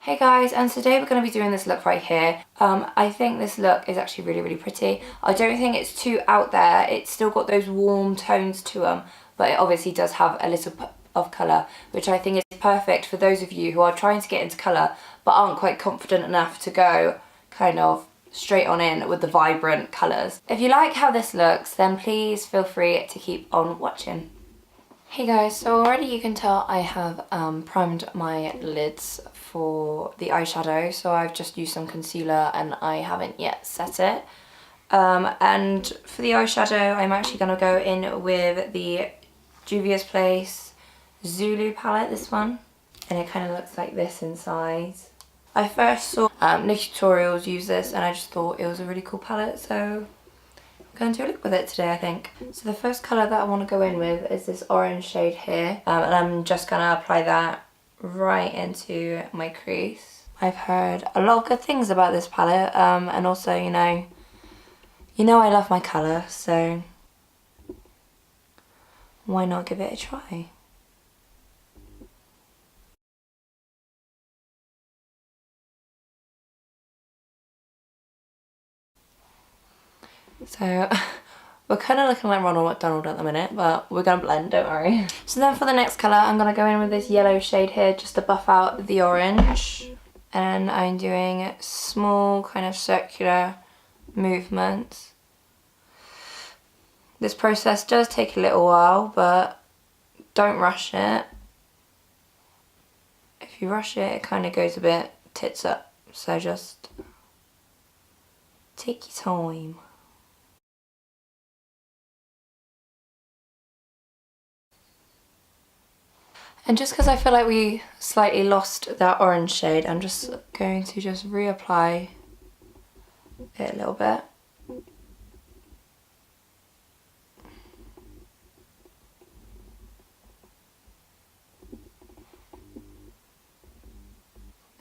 Hey guys, and today we're going to be doing this look right here. I think this look is actually really pretty. I don't think it's too out there. It's still got those warm tones to them, but it obviously does have a little bit of colour, which I think is perfect for those of you who are trying to get into colour but aren't quite confident enough to go kind of straight on in with the vibrant colours. If you like how this looks, then please feel free to keep on watching. Hey guys, so already you can tell I have primed my lids for the eyeshadow, so I've just used some concealer and I haven't yet set it. And for the eyeshadow, I'm actually going to go in with the Juvia'S Zulu palette, this one. And it kind of looks like this inside. I first saw Nikki Tutorials use this and I just thought it was a really cool palette, so going to look with it today, I think. So the first colour that I want to go in with is this orange shade here, and I'm just going to apply that right into my crease. I've heard a lot of good things about this palette, and also, you know I love my colour, so why not give it a try? So we're kind of looking like Ronald McDonald at the minute, but we're going to blend, don't worry. So then for the next colour, I'm going to go in with this yellow shade here just to buff out the orange. And I'm doing small kind of circular movements. This process does take a little while, but don't rush it. If you rush it, it kind of goes a bit tits up. So just take your time. And just because I feel like we slightly lost that orange shade, I'm just going to just reapply it a little bit.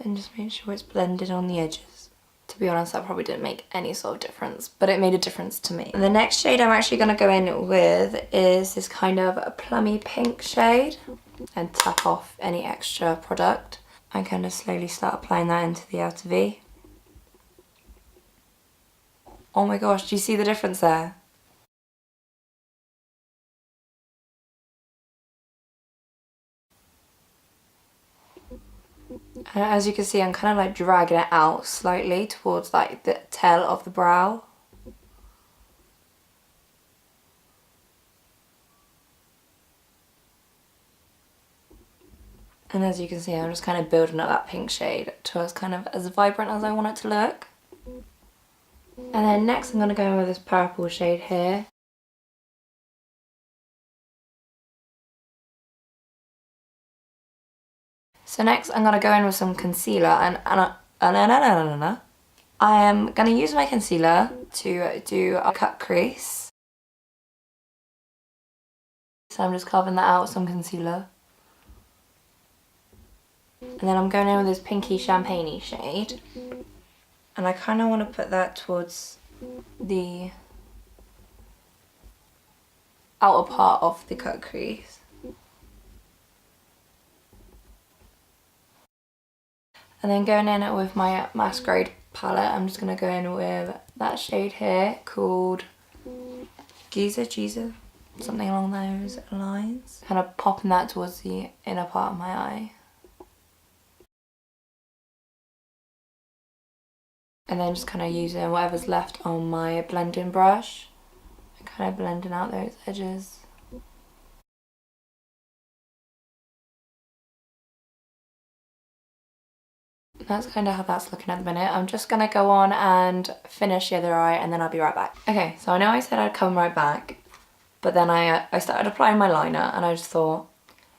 And just make sure it's blended on the edges. To be honest, that probably didn't make any sort of difference, but it made a difference to me. And the next shade I'm actually going to go in with is this kind of plummy pink shade. And tap off any extra product. I kind of slowly start applying that into the outer V. Oh my gosh, do you see the difference there? And as you can see, I'm kind of like dragging it out slightly towards like the tail of the brow. And as you can see, I'm just kind of building up that pink shade to as kind of as vibrant as I want it to look. And then next I'm going to go in with this purple shade here. So next I'm going to go in with some concealer and I am going to use my concealer to do a cut crease. So I'm just carving that out with some concealer. And then I'm going in with this pinky champagne-y shade. And I kind of want to put that towards the outer part of the cut crease. And then going in with my Masquerade palette, I'm just going to go in with that shade here called Giza, something along those lines. Kind of popping that towards the inner part of my eye. And then just kind of using whatever's left on my blending brush and kind of blending out those edges. That's kind of how that's looking at the minute. I'm just going to go on and finish the other eye and then I'll be right back. Okay, so I know I said I'd come right back, but then I started applying my liner and I just thought,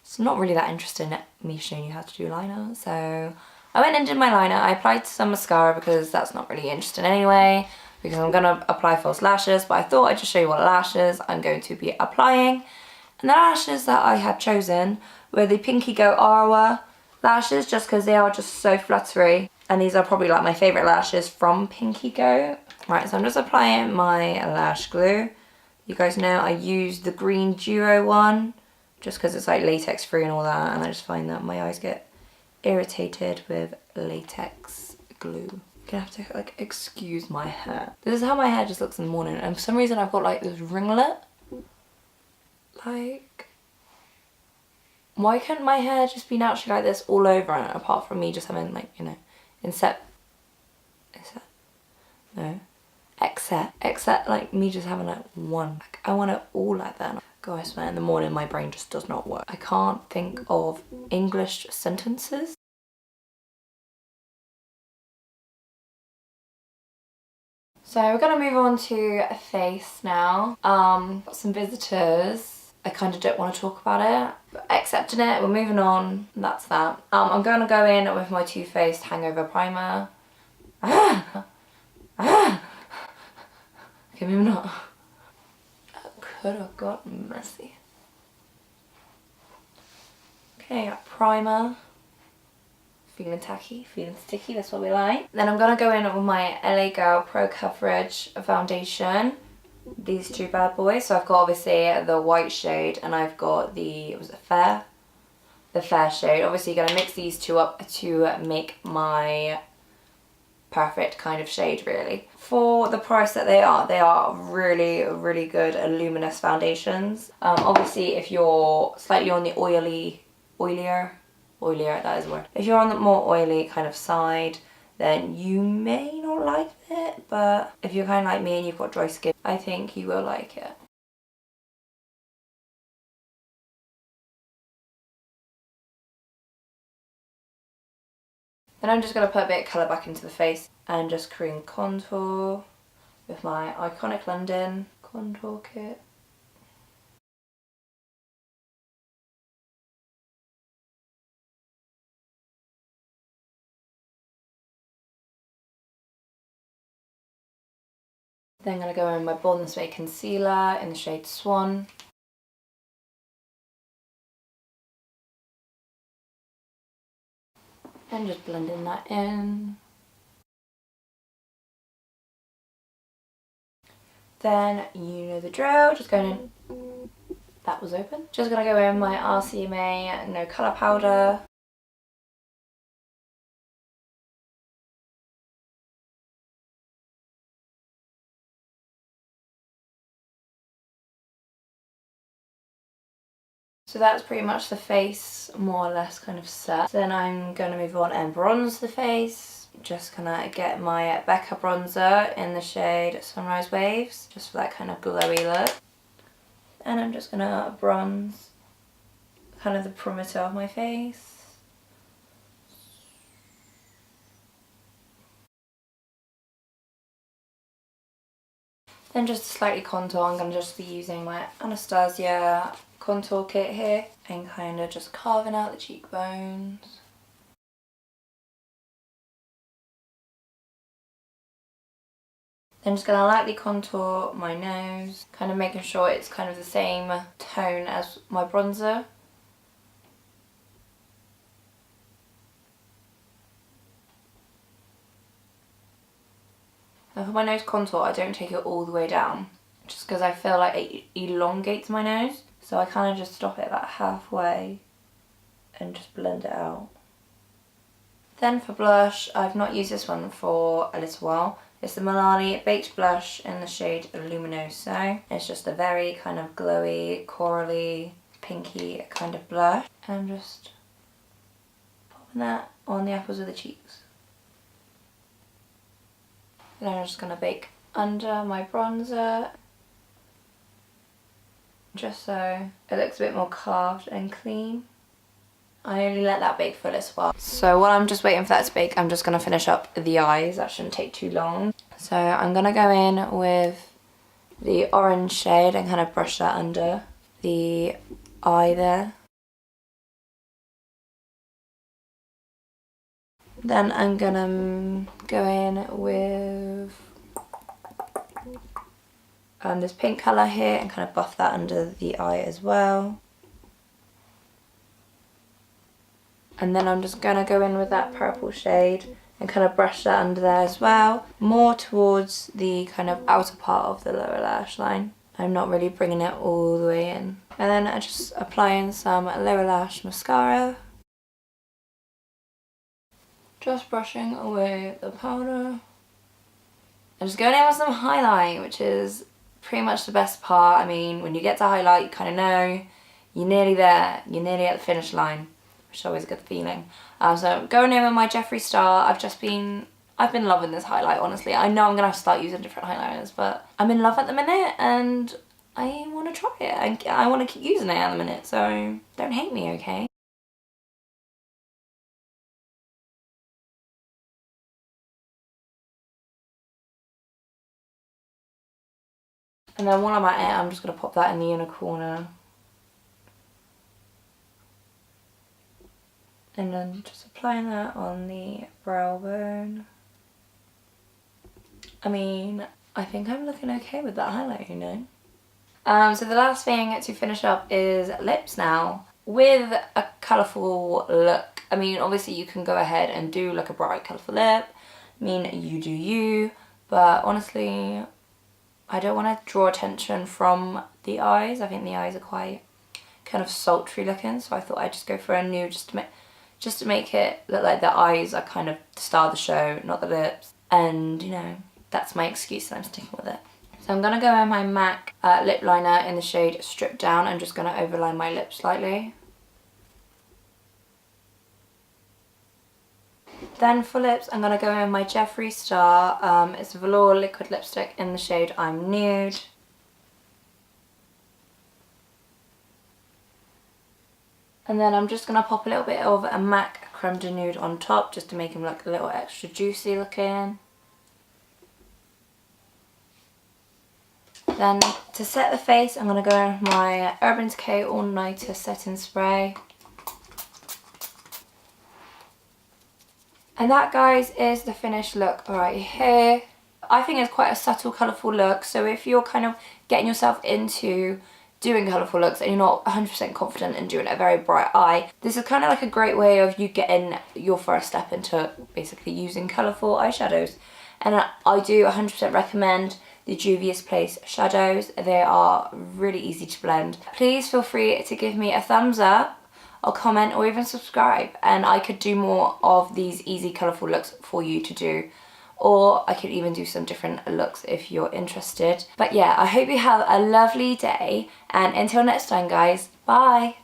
it's not really that interesting me showing you how to do liner, so I went and did my liner. I applied some mascara because that's not really interesting anyway, because I'm going to apply false lashes, but I thought I'd just show you what lashes I'm going to be applying. And the lashes that I had chosen were the Pinky Go Awa lashes, just because they are just so fluttery. And these are probably like my favourite lashes from Pinky Go. Right, so I'm just applying my lash glue. You guys know I use the green duo one, just because it's like latex free and all that, and I just find that my eyes get irritated with latex glue. I'm gonna have to like excuse my hair. This is how my hair just looks in the morning, and for some reason I've got like this ringlet. Like, why can't my hair just be naturally like this all over, and apart from me just having like, you know, except like me just having like one. Like, I want it all like that. God, I swear in the morning my brain just does not work. I can't think of English sentences. So we're gonna move on to a face now. Got some visitors. I kind of don't want to talk about it, but accepting it, we're moving on, that's that. I'm gonna go in with my Too Faced Hangover Primer. Okay, maybe not. That could have gotten messy. Okay, primer. Feeling tacky, feeling sticky, that's what we like. Then I'm gonna go in with my LA Girl Pro Coverage Foundation. These two bad boys. So I've got obviously the white shade and I've got the, was it fair? The fair shade. Obviously you're gonna mix these two up to make my perfect kind of shade really. For the price that they are really, really good luminous foundations. Obviously if you're slightly on the oilier, that is a word. If you're on the more oily kind of side, then you may not like it, but if you're kind of like me and you've got dry skin, I think you will like it. Then I'm just going to put a bit of colour back into the face and just cream contour with my Iconic London contour kit. Then I'm going to go in my Bold and Sway concealer in the shade Swan. And just blending that in. Then you know the drill, just going in. That was open. Just going to go in my RCMA No Colour Powder. So that's pretty much the face more or less kind of set. Then I'm going to move on and bronze the face. Just gonna get my Becca bronzer in the shade Sunrise Waves, just for that kind of glowy look. And I'm just gonna bronze kind of the perimeter of my face. Then just to slightly contour, I'm going to just be using my Anastasia contour kit here and kind of just carving out the cheekbones. Then just going to lightly contour my nose, kind of making sure it's kind of the same tone as my bronzer. And for my nose contour, I don't take it all the way down, just because I feel like it elongates my nose. So I kind of just stop it about halfway and just blend it out. Then for blush, I've not used this one for a little while. It's the Milani Baked Blush in the shade Luminoso. It's just a very kind of glowy, corally, pinky kind of blush. And I'm just popping that on the apples of the cheeks. Then I'm just going to bake under my bronzer, just so it looks a bit more carved and clean. I only let that bake for a little while. So while I'm just waiting for that to bake, I'm just going to finish up the eyes. That shouldn't take too long. So I'm going to go in with the orange shade and kind of brush that under the eye there. Then I'm going to go in with this pink colour here and kind of buff that under the eye as well. And then I'm just going to go in with that purple shade and kind of brush that under there as well, more towards the kind of outer part of the lower lash line. I'm not really bringing it all the way in. And then I'm just applying some lower lash mascara. Just brushing away the powder. I'm just going in with some highlight, which is pretty much the best part. I mean, when you get to highlight, you kind of know you're nearly there. You're nearly at the finish line, which is always a good feeling. So going in with my Jeffree Star, I've been loving this highlight, honestly. I know I'm going to have to start using different highlighters, but I'm in love at the minute and I want to try it. And I want to keep using it at the minute, so don't hate me, okay? And then while I'm at it, I'm just going to pop that in the inner corner. And then just applying that on the brow bone. I mean, I think I'm looking okay with that highlight, you know? So the last thing to finish up is lips now. With a colourful look, I mean, obviously you can go ahead and do like a bright colourful lip. I mean, you do you, but honestly, I don't want to draw attention from the eyes. I think the eyes are quite kind of sultry looking, so I thought I'd just go for a nude just to make it look like the eyes are kind of the star of the show, not the lips. And, you know, that's my excuse and I'm sticking with it. So I'm going to go in my MAC lip liner in the shade Stripped Down. I'm just going to overline my lips slightly. Then for lips, I'm going to go in with my Jeffree Star. It's a velour liquid lipstick in the shade I'm Nude. And then I'm just going to pop a little bit of a MAC Creme de Nude on top just to make them look a little extra juicy looking. Then to set the face, I'm going to go in with my Urban Decay All Nighter Setting Spray. And that, guys, is the finished look right here. I think it's quite a subtle, colourful look, so if you're kind of getting yourself into doing colourful looks and you're not 100% confident in doing a very bright eye, this is kind of like a great way of you getting your first step into basically using colourful eyeshadows. And I do 100% recommend the Juvia'S shadows. They are really easy to blend. Please feel free to give me a thumbs up, or comment, or even subscribe, and I could do more of these easy colourful looks for you to do, or I could even do some different looks if you're interested. But yeah, I hope you have a lovely day, and until next time, guys, bye.